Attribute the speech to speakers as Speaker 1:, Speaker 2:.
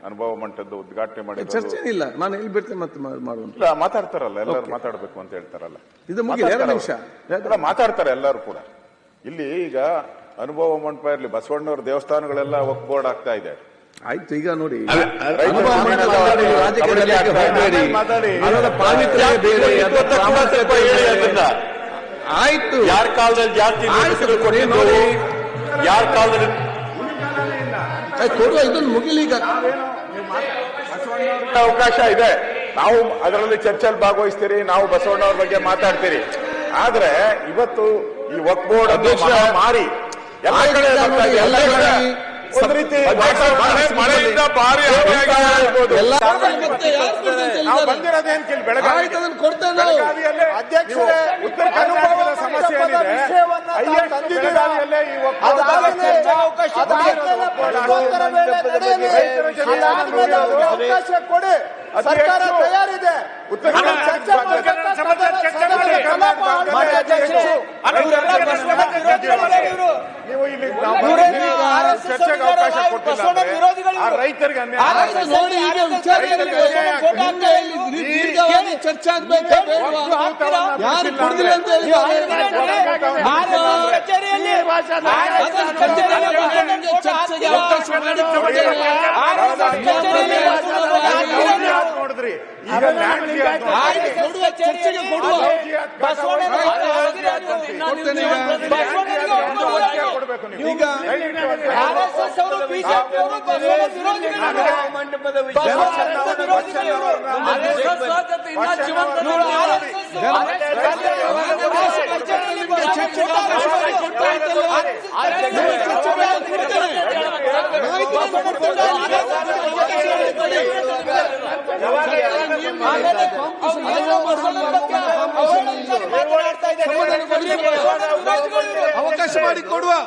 Speaker 1: ಅನುಭವ ಮಂಟಪದ ಉದ್ಘಾಟನೆ ಮಾಡಿ
Speaker 2: ಚರ್ಚೆ ಇಲ್ಲ. ನಾನು ಎಲ್ಲಿ ಬಿಡ್ತೇನೆ ಮತ್ತೆ ಮಾಡುವಂತ.
Speaker 1: ಇಲ್ಲ, ಮಾತಾಡ್ತಾರಲ್ಲ ಎಲ್ಲರೂ, ಮಾತಾಡ್ಬೇಕು ಅಂತ ಹೇಳ್ತಾರಲ್ಲ.
Speaker 2: ಇದು ಮುಗಿದ 2 ನಿಮಿಷ
Speaker 1: ಮಾತಾಡ್ತಾರೆ ಎಲ್ಲರೂ ಕೂಡ. ಇಲ್ಲಿ ಈಗ ಅನುಭವ ಮಂಟಪ ಇರಲಿ, ಬಸವಣ್ಣವ್ರ ದೇವಸ್ಥಾನಗಳೆಲ್ಲ ವಕ್ಫ್ ಬೋರ್ಡ್ ಆಗ್ತಾ ಇದೆ.
Speaker 2: ಆಯ್ತು, ಈಗ ನೋಡಿ ಆಯ್ತು,
Speaker 3: ಯಾರ ಕಾಲದಲ್ಲಿ ಜಾಸ್ತಿ
Speaker 2: ನೋಡಿ,
Speaker 3: ಯಾರ ಕಾಲದಲ್ಲಿ
Speaker 2: ಕೊಡುವ, ಇದನ್ನು ಮುಗಿಲಿ. ಈಗ
Speaker 1: ಅವಕಾಶ ಇದೆ, ನಾವು ಅದರಲ್ಲಿ ಚರ್ಚೆಯಲ್ಲಿ ಭಾಗವಹಿಸ್ತೀರಿ, ನಾವು ಬಸವಣ್ಣವ್ರ ಬಗ್ಗೆ ಮಾತಾಡ್ತೀರಿ. ಆದ್ರೆ ಇವತ್ತು ಈ ವಕ್ಫ್ ಬೋರ್ಡ್ ಮಾರಿ ಎಲ್ಲ ಕಡೆ ಒಂದು ರೀತಿ ಮಳೆಯಿಂದ ಭಾರಿ ನಾವು ಬಂದಿರೋದೇನು ಕೇಳಿ ಬೆಳಗಾವಿಯಲ್ಲಿ ಉತ್ತರ ಕರ್ನಾಟಕದ ಸಮಸ್ಯೆ ಏನಿದೆ, ಬೆಳಗಾವಿಯಲ್ಲೇ ಈ
Speaker 4: ಅವಕಾಶ ಕೊಡಿ, ಸರ್ಕಾರ ತಯಾರಿದೆ.
Speaker 1: ನೀವು ಇಲ್ಲಿ ಚರ್ಚೆಗೆ ಅವಕಾಶ ಕೊಟ್ಟಿಲ್ಲ, ರೈತರಿಗೆ
Speaker 2: ಚರ್ಚೆ ಆಗ್ಬೇಕು. ಯಾರು ಕೊಡುದಿಲ್ಲ ಅಂತ ಹೇಳಿ ಚರ್ಚೆಗೆ ಅವಕಾಶ
Speaker 1: ನೋಡಿದ್ರಿ.
Speaker 2: ಚರ್ಚೆಗೆ ಕೊಡುವ ಈಗ ಅವಕಾಶ ಮಾಡಿ ಕೊಡುವ.